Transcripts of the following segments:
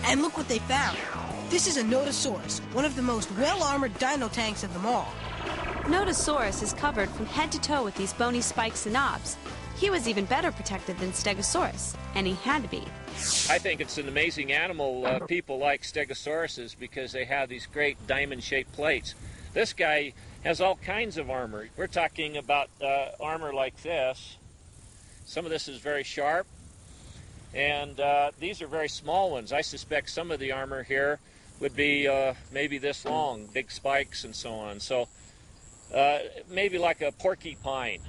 And look what they found. This is a Nodosaurus, one of the most well-armored dino tanks of them all. Nodosaurus is covered from head to toe with these bony spikes and knobs. He was even better protected than Stegosaurus, and he had to be. I think it's an amazing animal. People like Stegosauruses because they have these great diamond-shaped plates. This guy has all kinds of armor. We're talking about armor like this. Some of this is very sharp, and these are very small ones. I suspect some of the armor here would be maybe this long, big spikes and so on. So maybe like a porcupine.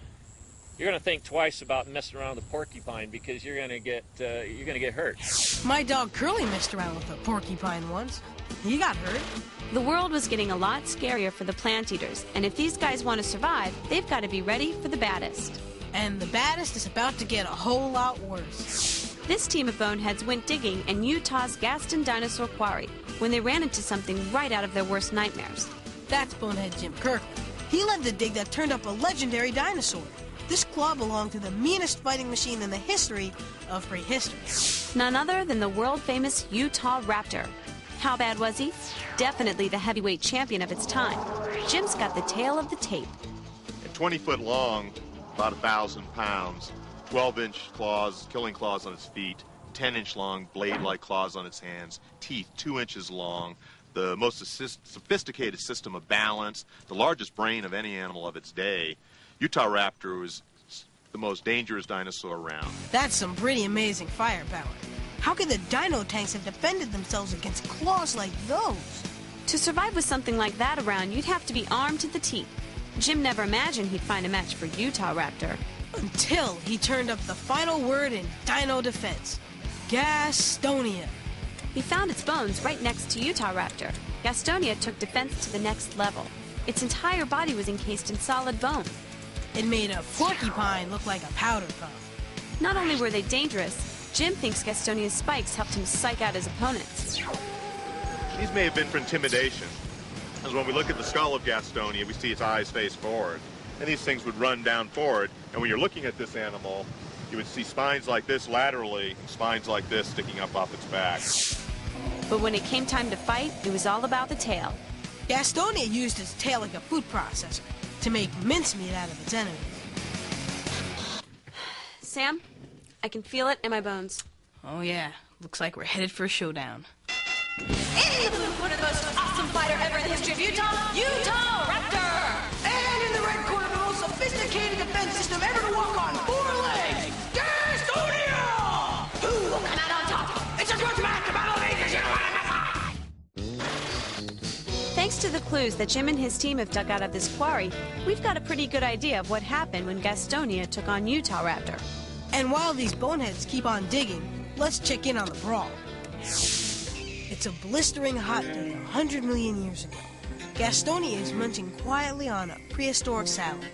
You're going to think twice about messing around with a porcupine because you're going to get hurt. My dog Curly messed around with a porcupine once. He got hurt. The world was getting a lot scarier for the plant eaters, and if these guys want to survive, they've got to be ready for the baddest. And the baddest is about to get a whole lot worse. This team of boneheads went digging in Utah's Gaston Dinosaur Quarry when they ran into something right out of their worst nightmares. That's Bonehead Jim Kirkland. He led the dig that turned up a legendary dinosaur. This claw belonged to the meanest fighting machine in the history of prehistory. None other than the world-famous Utah Raptor. How bad was he? Definitely the heavyweight champion of its time. Jim's got the tail of the tape. At 20 foot long, about 1,000 pounds, 12-inch claws, killing claws on its feet, 10-inch long blade-like claws on its hands, teeth 2 inches long, the most sophisticated system of balance, the largest brain of any animal of its day. Utah Raptor was the most dangerous dinosaur around. That's some pretty amazing firepower. How could the dino tanks have defended themselves against claws like those? To survive with something like that around, you'd have to be armed to the teeth. Jim never imagined he'd find a match for Utah Raptor. Until he turned up the final word in dino defense. Gastonia. He found its bones right next to Utah Raptor. Gastonia took defense to the next level. Its entire body was encased in solid bone. It made a porcupine look like a powder puff. Not only were they dangerous, Jim thinks Gastonia's spikes helped him psych out his opponents. These may have been for intimidation, because when we look at the skull of Gastonia, we see its eyes face forward, and these things would run down forward, and when you're looking at this animal, you would see spines like this laterally, and spines like this sticking up off its back. But when it came time to fight, it was all about the tail. Gastonia used its tail like a food processor to make mincemeat out of its enemies. Sam, I can feel it in my bones. Oh yeah, looks like we're headed for a showdown. In the blue corner, the most awesome fighter ever in the history of Utah, Utah Raptor! And in the red corner, the most sophisticated defense system ever to walk on 4 legs, Gastonia! Who will come out on top? It's a good match, the battle makers, you know what I'm Thanks to the clues that Jim and his team have dug out of this quarry, we've got a pretty good idea of what happened when Gastonia took on Utah Raptor. And while these boneheads keep on digging, let's check in on the brawl. It's a blistering hot day 100 million years ago. Gastonia is munching quietly on a prehistoric salad.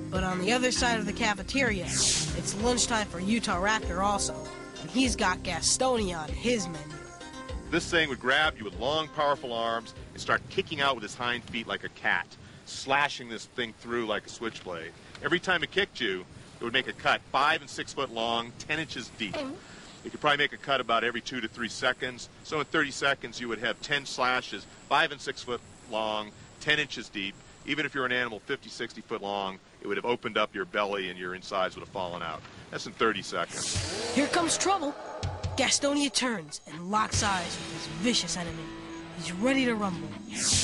But on the other side of the cafeteria, it's lunchtime for Utah Raptor also. And he's got Gastonia on his menu. This thing would grab you with long, powerful arms and start kicking out with its hind feet like a cat, slashing this thing through like a switchblade. Every time it kicked you, it would make a cut 5 and 6 foot long, 10 inches deep. It could probably make a cut about every 2 to 3 seconds. So in 30 seconds, you would have 10 slashes, 5 and 6 foot long, 10 inches deep. Even if you're an animal 50, 60 foot long, it would have opened up your belly and your insides would have fallen out. That's in 30 seconds. Here comes trouble. Gastonia turns and locks eyes with his vicious enemy. He's ready to rumble.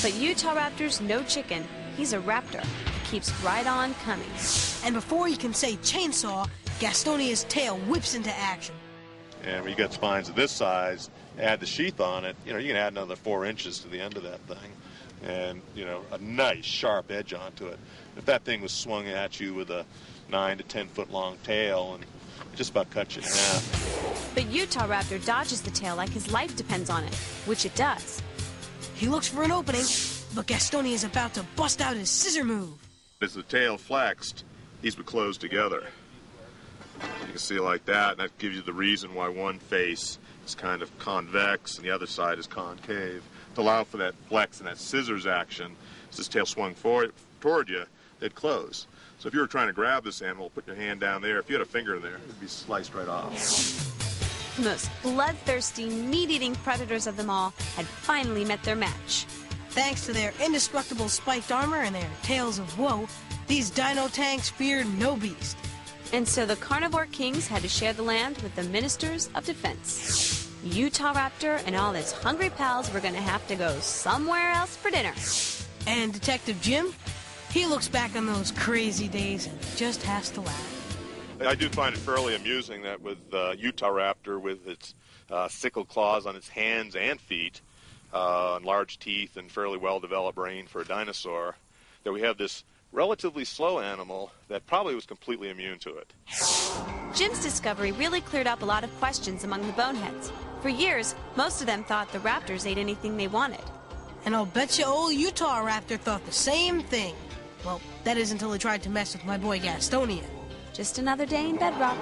But Utah Raptor's no chicken. He's a raptor. He keeps right on coming. And before you can say chainsaw, Gastonia's tail whips into action. And when you got spines of this size, add the sheath on it, you can add another 4 inches to the end of that thing. And, a nice sharp edge onto it. If that thing was swung at you with a 9 to 10 foot long tail, and it just about cut you in half. But Utah Raptor dodges the tail like his life depends on it, which it does. He looks for an opening, but Gastonia is about to bust out his scissor move. As the tail flexed, these would close together. You can see like that, and that gives you the reason why one face is kind of convex and the other side is concave. To allow for that flex and that scissors action, as this tail swung forward toward you, they'd close. So if you were trying to grab this animal, put your hand down there, if you had a finger there, it would be sliced right off. The most bloodthirsty, meat-eating predators of them all had finally met their match. Thanks to their indestructible spiked armor and their tales of woe, these dino tanks feared no beast. And so the carnivore kings had to share the land with the ministers of defense. Utah Raptor and all his hungry pals were going to have to go somewhere else for dinner. And Detective Jim, he looks back on those crazy days and just has to laugh. I do find it fairly amusing that with Utah Raptor, with its sickle claws on its hands and feet, and large teeth and fairly well-developed brain for a dinosaur, that we have this relatively slow animal that probably was completely immune to it. Jim's discovery really cleared up a lot of questions among the boneheads. For years, most of them thought the raptors ate anything they wanted. And I'll bet you old Utah Raptor thought the same thing. Well, that is until he tried to mess with my boy Gastonia. Just another day in bedrock.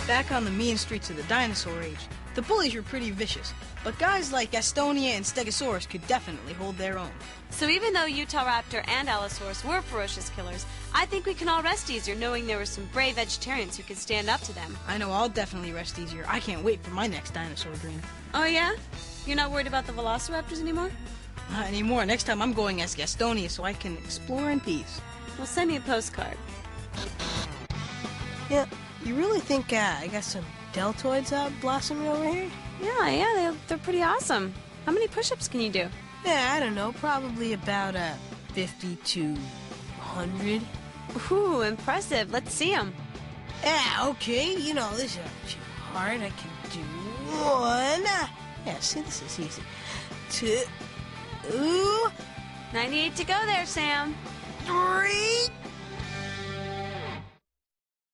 Back on the mean streets of the dinosaur age, the bullies were pretty vicious, but guys like Gastonia and Stegosaurus could definitely hold their own. So even though Utah Raptor and Allosaurus were ferocious killers, I think we can all rest easier knowing there were some brave vegetarians who could stand up to them. I know I'll definitely rest easier. I can't wait for my next dinosaur dream. Oh yeah? You're not worried about the velociraptors anymore? Not anymore. Next time I'm going as Gastonia so I can explore in peace. Well, send me a postcard. Yeah, you really think I got some deltoids out blossoming over here? Yeah, they're pretty awesome. How many push-ups can you do? Yeah, I don't know. Probably about 50 to 100. Ooh, impressive. Let's see them. Yeah, okay. You know, this is not too hard. I can do one. Yeah, see, this is easy. 2. 98 to go there, Sam. 3.